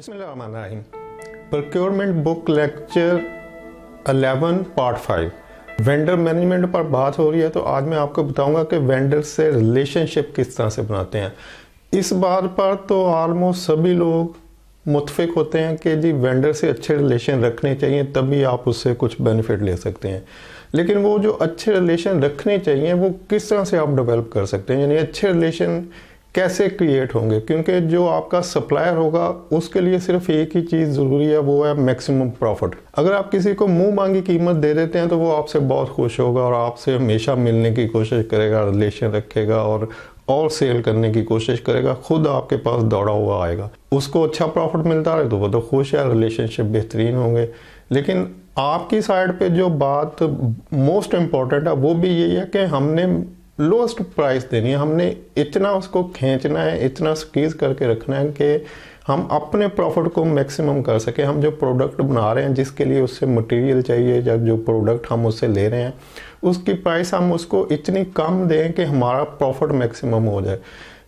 बिस्मिल्लाहिर्रहमानिर्रहीम। Procurement book lecture 11 part 5 vendor management पर बात हो रही है। तो आज मैं आपको बताऊंगा कि वेंडर से रिलेशनशिप किस तरह से बनाते हैं। इस बात पर तो ऑलमोस्ट सभी लोग मुत्फिक होते हैं कि जी वेंडर से अच्छे रिलेशन रखने चाहिए, तभी आप उससे कुछ बेनिफिट ले सकते हैं। लेकिन वो जो अच्छे रिलेशन रखने चाहिए वो किस तरह से आप डेवलप कर सकते हैं, यानी अच्छे रिलेशन कैसे क्रिएट होंगे। क्योंकि जो आपका सप्लायर होगा उसके लिए सिर्फ एक ही चीज़ ज़रूरी है, वो है मैक्सिमम प्रॉफिट। अगर आप किसी को मुंह मांगी कीमत दे देते हैं तो वो आपसे बहुत खुश होगा और आपसे हमेशा मिलने की कोशिश करेगा, रिलेशन रखेगा और सेल करने की कोशिश करेगा, खुद आपके पास दौड़ा हुआ आएगा। उसको अच्छा प्रॉफिट मिलता रहे तो वो तो खुश है, रिलेशनशिप बेहतरीन होंगे। लेकिन आपकी साइड पे जो बात मोस्ट इम्पॉर्टेंट है वो भी यही है कि हमने लोएस्ट प्राइस देनी है, हमने इतना उसको खींचना है, इतना स्क्वीज करके रखना है कि हम अपने प्रॉफिट को मैक्सिमम कर सके। हम जो प्रोडक्ट बना रहे हैं, जिसके लिए उससे मटेरियल चाहिए या जो प्रोडक्ट हम उससे ले रहे हैं, उसकी प्राइस हम उसको इतनी कम दें कि हमारा प्रॉफिट मैक्सिमम हो जाए।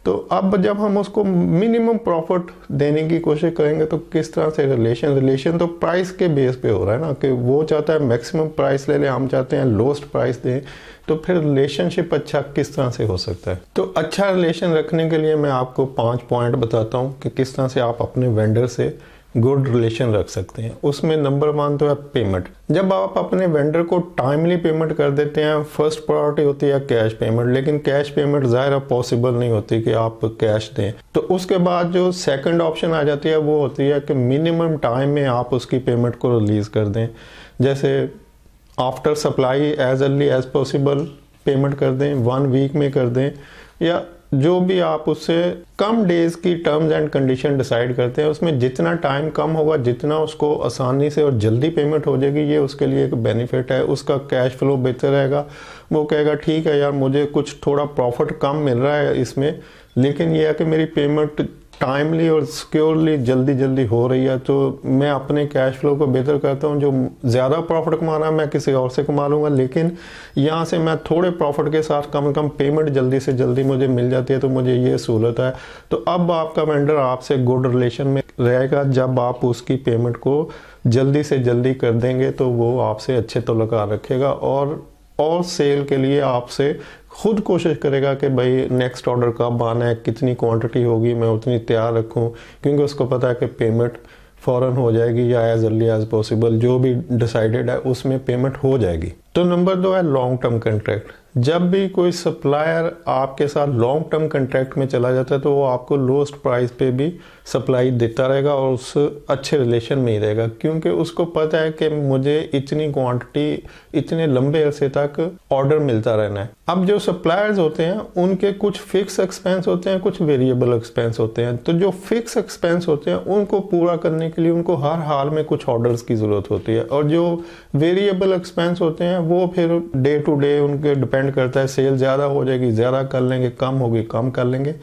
तो अब जब हम उसको मिनिमम प्रॉफिट देने की कोशिश करेंगे तो किस तरह से रिलेशन तो प्राइस के बेस पे हो रहा है ना, कि वो चाहता है मैक्सिमम प्राइस ले ले, हम चाहते हैं लोएस्ट प्राइस दें। तो फिर रिलेशनशिप अच्छा किस तरह से हो सकता है। तो अच्छा रिलेशन रखने के लिए मैं आपको 5 पॉइंट बताता हूँ कि किस तरह से आप अपने वेंडर से गुड रिलेशन रख सकते हैं। उसमें नंबर 1 तो है पेमेंट। जब आप अपने वेंडर को टाइमली पेमेंट कर देते हैं, फर्स्ट प्रायोरिटी होती है कैश पेमेंट। लेकिन कैश पेमेंट ज़ाहिर पॉसिबल नहीं होती कि आप कैश दें। तो उसके बाद जो सेकंड ऑप्शन आ जाती है वो होती है कि मिनिमम टाइम में आप उसकी पेमेंट को रिलीज़ कर दें। जैसे after supply as early as possible payment कर दें, 1 वीक में कर दें, या जो भी आप उससे कम डेज की टर्म्स एंड कंडीशन डिसाइड करते हैं, उसमें जितना टाइम कम होगा, जितना उसको आसानी से और जल्दी पेमेंट हो जाएगी, ये उसके लिए एक बेनिफिट है। उसका कैश फ्लो बेहतर रहेगा। वो कहेगा ठीक है यार, मुझे कुछ थोड़ा प्रॉफिट कम मिल रहा है इसमें, लेकिन यह है कि मेरी पेमेंट टाइमली और सिक्योरली जल्दी हो रही है, तो मैं अपने कैश फ्लो को बेहतर करता हूँ। जो ज़्यादा प्रॉफिट कमाना है मैं किसी और से कमा लूँगा, लेकिन यहाँ से मैं थोड़े प्रॉफिट के साथ कम से कम पेमेंट जल्दी से जल्दी मुझे मिल जाती है, तो मुझे ये सहूलत है। तो अब आपका वेंडर आपसे गुड रिलेशन में रहेगा। जब आप उसकी पेमेंट को जल्दी से जल्दी कर देंगे तो वो आपसे अच्छे तल्लुकात रखेगा और सेल के लिए आपसे खुद कोशिश करेगा कि भाई नेक्स्ट ऑर्डर कब आना है, कितनी क्वांटिटी होगी, मैं उतनी तैयार रखूं, क्योंकि उसको पता है कि पेमेंट फ़ौरन हो जाएगी या एज अर्ली एज पॉसिबल जो भी डिसाइडेड है उसमें पेमेंट हो जाएगी। तो नंबर 2 है लॉन्ग टर्म कंट्रैक्ट। जब भी कोई सप्लायर आपके साथ लॉन्ग टर्म कंट्रैक्ट में चला जाता है तो वो आपको लोएस्ट प्राइस पे भी सप्लाई देता रहेगा और उस अच्छे रिलेशन में ही रहेगा, क्योंकि उसको पता है कि मुझे इतनी क्वांटिटी इतने लंबे अरसे तक ऑर्डर मिलता रहना है। अब जो सप्लायर्स होते हैं उनके कुछ फिक्स एक्सपेंस होते हैं, कुछ वेरिएबल एक्सपेंस होते हैं। तो जो फिक्स एक्सपेंस होते हैं उनको पूरा करने के लिए उनको हर हाल में कुछ ऑर्डर्स की ज़रूरत होती है, और जो वेरिएबल एक्सपेंस होते हैं वो फिर डे टू डे उनके डिपेंड करता है। सेल ज़्यादा हो जाएगी ज़्यादा कर लेंगे, कम होगी कम कर लेंगे।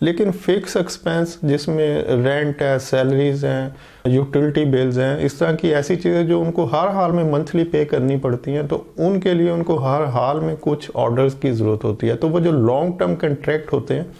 लेकिन फिक्स एक्सपेंस जिसमें रेंट है, सैलरीज हैं, यूटिलिटी बिल्स हैं, इस तरह की ऐसी चीज़ें जो उनको हर हाल में मंथली पे करनी पड़ती हैं, तो उनके लिए उनको हर हाल में कुछ ऑर्डर्स की ज़रूरत होती है। तो वो जो लॉन्ग टर्म कंट्रैक्ट होते हैं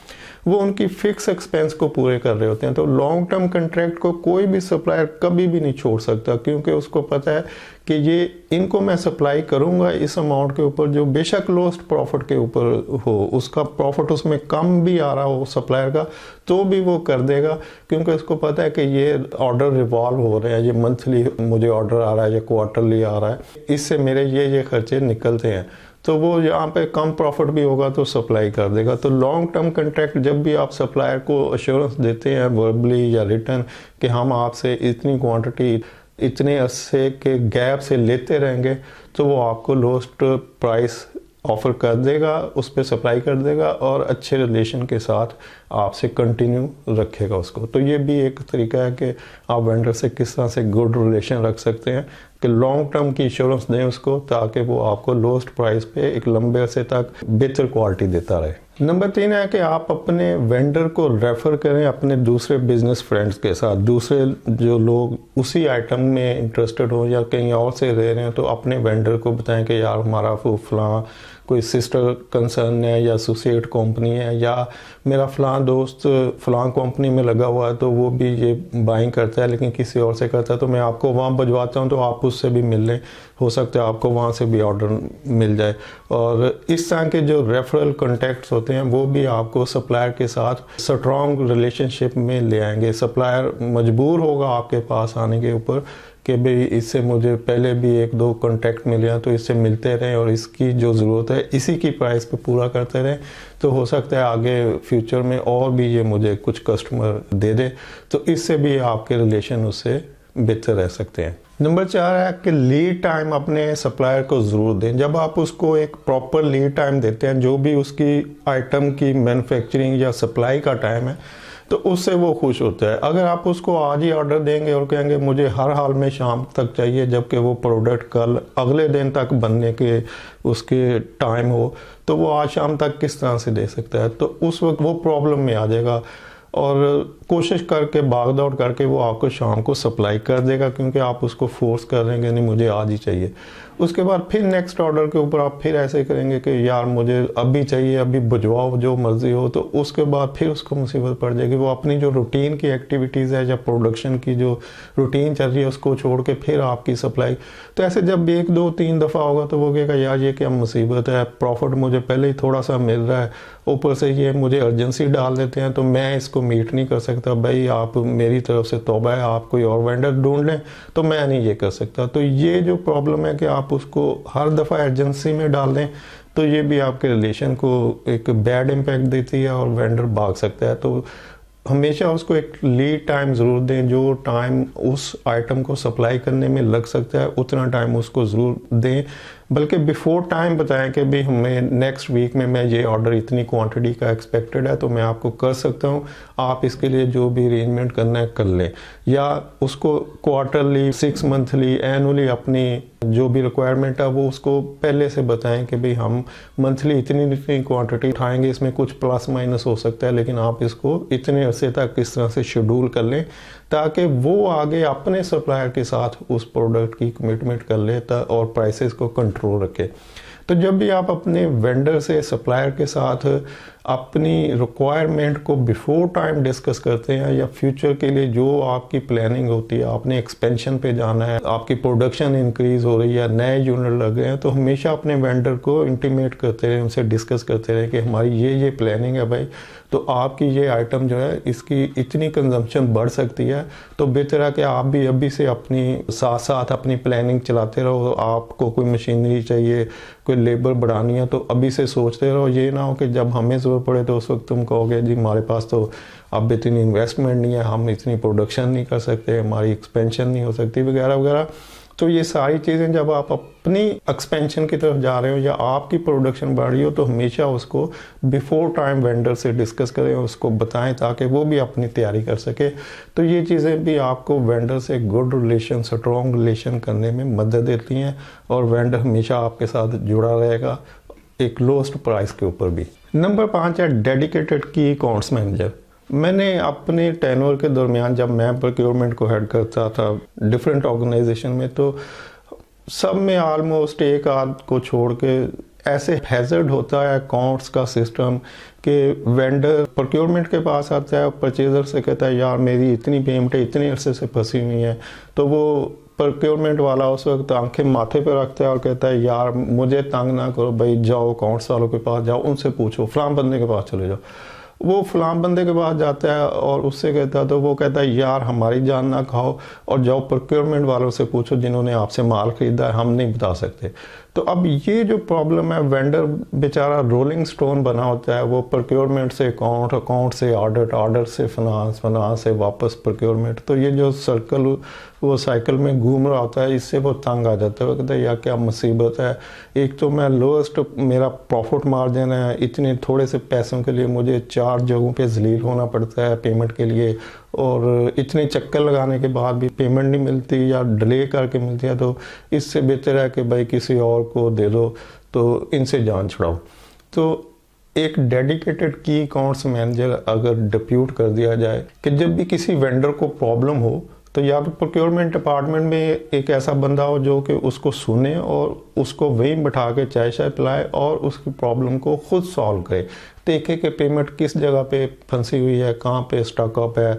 वो उनकी फिक्स एक्सपेंस को पूरे कर रहे होते हैं। तो लॉन्ग टर्म कंट्रैक्ट को कोई भी सप्लायर कभी भी नहीं छोड़ सकता, क्योंकि उसको पता है कि ये इनको मैं सप्लाई करूंगा इस अमाउंट के ऊपर, जो बेशक लोएस्ट प्रॉफिट के ऊपर हो, उसका प्रॉफिट उसमें कम भी आ रहा हो सप्लायर का, तो भी वो कर देगा, क्योंकि उसको पता है कि ये ऑर्डर रिवॉल्व हो रहे हैं, ये मंथली मुझे ऑर्डर आ रहा है या क्वार्टरली आ रहा है, इससे मेरे ये खर्चे निकलते हैं। तो वो यहाँ पे कम प्रॉफिट भी होगा तो सप्लाई कर देगा। तो लॉन्ग टर्म कंट्रैक्ट जब भी आप सप्लायर को अश्योरेंस देते हैं वर्बली या रिटर्न कि हम आपसे इतनी क्वांटिटी इतने अरसे के गैप से लेते रहेंगे, तो वो आपको लोएस्ट प्राइस ऑफर कर देगा, उस पर सप्लाई कर देगा और अच्छे रिलेशन के साथ आपसे कंटिन्यू रखेगा उसको। तो ये भी एक तरीका है कि आप वेंडर से किस तरह से गुड रिलेशन रख सकते हैं, कि लॉन्ग टर्म की इंश्योरेंस दें उसको, ताकि वो आपको लोएस्ट प्राइस पे एक लंबे अरसे तक बेहतर क्वालिटी देता रहे। नंबर 3 है कि आप अपने वेंडर को रेफ़र करें अपने दूसरे बिजनेस फ्रेंड्स के साथ। दूसरे जो लोग उसी आइटम में इंटरेस्टेड हो या कहीं और से ले रहे हैं, तो अपने वेंडर को बताएं कि यार हमारा फलां कोई सिस्टर कंसर्न है या एसोसिएट कंपनी है, या मेरा फ़लाँ दोस्त फ़लाँ कंपनी में लगा हुआ है तो वो भी ये बाइंग करता है लेकिन किसी और से करता है, तो मैं आपको वहाँ भिजवाता हूँ तो आप उससे भी मिल लें, हो सकता है आपको वहाँ से भी ऑर्डर मिल जाए। और इस तरह के जो रेफरल कॉन्टैक्ट्स होते हैं वो भी आपको सप्लायर के साथ स्ट्रॉन्ग रिलेशनशिप में ले आएंगे। सप्लायर मजबूर होगा आपके पास आने के ऊपर कि भाई इससे मुझे पहले भी 1-2 कॉन्टैक्ट मिले हैं तो इससे मिलते रहें और इसकी जो ज़रूरत है इसी की प्राइस पे पूरा करते रहें, तो हो सकता है आगे फ्यूचर में और भी ये मुझे कुछ कस्टमर दे दे, तो इससे भी आपके रिलेशन उससे बेहतर रह सकते हैं। नंबर 4 है कि लीड टाइम अपने सप्लायर को ज़रूर दें। जब आप उसको एक प्रॉपर लीड टाइम देते हैं, जो भी उसकी आइटम की मैन्युफैक्चरिंग या सप्लाई का टाइम है, तो उससे वो खुश होता है। अगर आप उसको आज ही ऑर्डर देंगे और कहेंगे मुझे हर हाल में शाम तक चाहिए, जबकि वो प्रोडक्ट कल अगले दिन तक बनने के उसके टाइम हो, तो वो आज शाम तक किस तरह से दे सकता है, तो उस वक्त वो प्रॉब्लम में आ जाएगा और कोशिश करके भाग दौड़ करके वो आपको शाम को सप्लाई कर देगा, क्योंकि आप उसको फोर्स कर रहे हैं नहीं मुझे आज ही चाहिए। उसके बाद फिर नेक्स्ट ऑर्डर के ऊपर आप फिर ऐसे करेंगे कि यार मुझे अभी चाहिए, अभी भिजवाओ जो मर्ज़ी हो, तो उसके बाद फिर उसको मुसीबत पड़ जाएगी। वो अपनी जो रूटीन की एक्टिविटीज़ है या प्रोडक्शन की जो रूटीन चल रही है उसको छोड़ के फिर आपकी सप्लाई, तो ऐसे जब 1-2-3 दफ़ा होगा तो वो कहेगा यार ये क्या मुसीबत है, प्रॉफिट मुझे पहले ही थोड़ा सा मिल रहा है, ऊपर से ये मुझे अर्जेंसी डाल देते हैं तो मैं इसको मीट नहीं कर सकता। भाई आप मेरी तरफ से तौबा है, आप कोई और वेंडर ढूंढ लें, तो मैं नहीं ये कर सकता। तो ये जो प्रॉब्लम है कि आप उसको हर दफ़ा अर्जेंसी में डाल दें तो ये भी आपके रिलेशन को एक बैड इम्पैक्ट देती है और वेंडर भाग सकता है। तो हमेशा उसको एक लीड टाइम ज़रूर दें, जो टाइम उस आइटम को सप्लाई करने में लग सकता है उतना टाइम उसको ज़रूर दें, बल्कि बिफोर टाइम बताएं कि भाई हमें नेक्स्ट वीक में मैं ये ऑर्डर इतनी क्वांटिटी का एक्सपेक्टेड है तो मैं आपको कर सकता हूँ, आप इसके लिए जो भी अरेंजमेंट करना है कर लें। या उसको क्वार्टरली, 6 मंथली, एनुअली अपनी जो भी रिक्वायरमेंट है वो उसको पहले से बताएं कि भाई हम मंथली इतनी क्वांटिटी उठाएंगे, इसमें कुछ प्लस माइनस हो सकता है लेकिन आप इसको इतने अरसे तक किस तरह से शेड्यूल कर लें ताकि वो आगे अपने सप्लायर के साथ उस प्रोडक्ट की कमिटमेंट कर ले और प्राइसेस को कंट्रोल रखे। तो जब भी आप अपने वेंडर से, सप्लायर के साथ अपनी रिक्वायरमेंट को बिफोर टाइम डिस्कस करते हैं या फ्यूचर के लिए जो आपकी प्लानिंग होती है, आपने एक्सपेंशन पे जाना है, आपकी प्रोडक्शन इंक्रीज हो रही है, नए यूनिट लग रहे हैं, तो हमेशा अपने वेंडर को इंटीमेट करते रहे, उनसे डिस्कस करते रहे कि हमारी ये प्लानिंग है भाई, तो आपकी ये आइटम जो है इसकी इतनी कंजम्पशन बढ़ सकती है, तो बेहतर है कि आप भी अभी से अपनी साथ साथ अपनी प्लानिंग चलाते रहो। आपको कोई मशीनरी चाहिए, कोई लेबर बढ़ानी है, तो अभी से सोचते रहो। ये ना हो कि जब हमें ज़रूरत पड़े तो उस वक्त तुम कहोगे जी हमारे पास तो अब इतनी इन्वेस्टमेंट नहीं है, हम इतनी प्रोडक्शन नहीं कर सकते, हमारी एक्सपेंशन नहीं हो सकती वगैरह वगैरह। तो ये सारी चीज़ें जब आप अपनी एक्सपेंशन की तरफ जा रहे हो या आपकी प्रोडक्शन बढ़ रही हो तो हमेशा उसको बिफोर टाइम वेंडर से डिस्कस करें, उसको बताएं ताकि वो भी अपनी तैयारी कर सके। तो ये चीज़ें भी आपको वेंडर से गुड रिलेशन, स्ट्रॉन्ग रिलेशन करने में मदद देती हैं और वेंडर हमेशा आपके साथ जुड़ा रहेगा एक लोएस्ट प्राइस के ऊपर भी। नंबर 5 है डेडिकेटेड की अकाउंट्स मैनेजर। मैंने अपने टेन्योर के दरमियान जब मैं प्रोक्योरमेंट को हेड करता था डिफरेंट ऑर्गेनाइजेशन में, तो सब में ऑलमोस्ट एक आध को छोड़ के ऐसे हैजर्ड होता है अकाउंट्स का सिस्टम कि वेंडर प्रोक्योरमेंट के पास आता है, परचेजर से कहता है यार मेरी इतनी पेमेंट है, इतने अरसे से फंसी हुई है, तो वो प्रोक्योरमेंट वाला उस वक्त आंखें माथे पर रखता है और कहता है यार मुझे तंग ना करो भाई, जाओ अकाउंट्स वालों के पास जाओ, उनसे पूछो, फलां बंदे के पास चले जाओ। वो फलां बंदे के पास जाता है और उससे कहता है, तो वो कहता है यार हमारी जान ना खाओ और जाओ प्रोक्योरमेंट वालों से पूछो जिन्होंने आपसे माल खरीदा है, हम नहीं बता सकते। तो अब ये जो प्रॉब्लम है, वेंडर बेचारा रोलिंग स्टोन बना होता है, वो प्रोक्योरमेंट से अकाउंट, अकाउंट से ऑडिट, ऑडिट से फाइनेंस, फाइनेंस से वापस प्रोक्योरमेंट, तो ये जो सर्कल वो साइकिल में घूम रहा होता है, इससे वो तंग आ जाता है। वो कहता है यार क्या मुसीबत है, एक तो मैं लोएस्ट मेरा प्रॉफिट मार्जिन है, इतने थोड़े से पैसों के लिए मुझे 4 जगहों पे जलील होना पड़ता है पेमेंट के लिए, और इतने चक्कर लगाने के बाद भी पेमेंट नहीं मिलती या डिले करके मिलती है, तो इससे बेहतर है कि भाई किसी और को दे दो, तो इनसे जान छुड़ाओ। तो एक डेडिकेटेड की अकाउंट्स मैनेजर अगर डिप्यूट कर दिया जाए कि जब भी किसी वेंडर को प्रॉब्लम हो तो या फिर प्रोक्योरमेंट डिपार्टमेंट में एक ऐसा बंदा हो जो कि उसको सुने और उसको वहीं बैठा के चाय शाय पिलाए और उसकी प्रॉब्लम को खुद सॉल्व करे, देखे कि पेमेंट किस जगह पे फंसी हुई है, कहाँ पे स्टक अप है,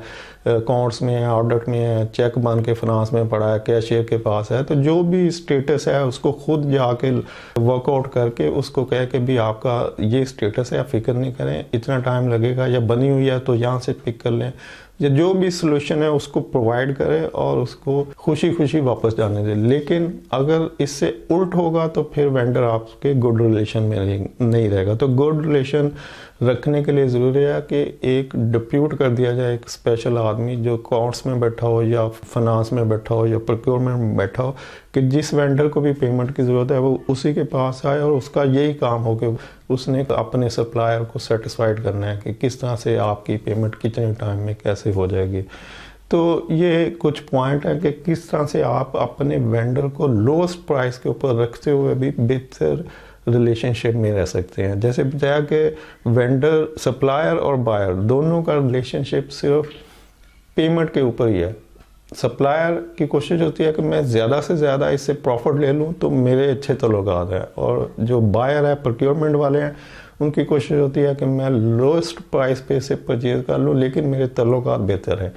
अकाउंट्स में है, ऑडिट में है, चेक बन के फाइनेंस में पड़ा है, कैशियर के पास है। तो जो भी स्टेटस है उसको खुद जाके वर्कआउट करके उसको कहे कि भी आपका ये स्टेटस है, आप फिक्र नहीं करें, इतना टाइम लगेगा, या बनी हुई है तो यहाँ से पिक कर लें, या जो भी सोल्यूशन है उसको प्रोवाइड करें और उसको खुशी खुशी वापस जाने दें। लेकिन अगर इससे उल्ट होगा तो फिर वेंडर आपके गुड रिलेशन में नहीं रहेगा। तो गुड रिलेशन रखने के लिए ज़रूरी है कि एक डिप्यूट कर दिया जाए, एक स्पेशल आदमी जो अकाउंट्स में बैठा हो या फाइनेंस में बैठा हो या प्रोक्योरमेंट में बैठा हो, कि जिस वेंडर को भी पेमेंट की ज़रूरत है वो उसी के पास आए और उसका यही काम हो कि उसने अपने सप्लायर को सेटिस्फाइड करना है कि किस तरह से आपकी पेमेंट कितने टाइम में कैसे हो जाएगी। तो ये कुछ पॉइंट है कि किस तरह से आप अपने वेंडर को लोएस्ट प्राइस के ऊपर रखते हुए भी बेहतर रिलेशनशिप में रह सकते हैं। जैसे बताया कि वेंडर, सप्लायर और बायर दोनों का रिलेशनशिप सिर्फ पेमेंट के ऊपर ही है। सप्लायर की कोशिश होती है कि मैं ज़्यादा से ज़्यादा इससे प्रॉफिट ले लूँ तो मेरे अच्छे तल्लुकात हैं, और जो बायर है, प्रोक्योरमेंट वाले हैं, उनकी कोशिश होती है कि मैं लोएस्ट प्राइस पे से परचेज कर लूँ लेकिन मेरे तल्लुकात बेहतर हैं।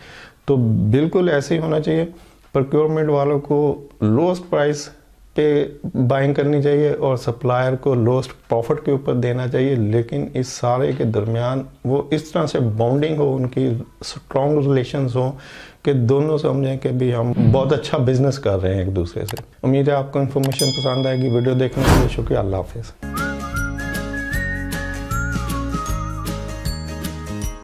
तो बिल्कुल ऐसे ही होना चाहिए, प्रोक्योरमेंट वालों को लोएस्ट प्राइस पे बाइंग करनी चाहिए और सप्लायर को लोएस्ट प्रॉफिट के ऊपर देना चाहिए, लेकिन इस सारे के दरमियान वो इस तरह से बॉन्डिंग हो, उनकी स्ट्रॉन्ग रिलेशंस हो कि दोनों समझें कि भी हम बहुत अच्छा बिजनेस कर रहे हैं एक दूसरे से। उम्मीद है आपको इन्फॉर्मेशन पसंद आएगी। वीडियो देखने के लिए शुक्रिया। अल्लाह हाफिज़।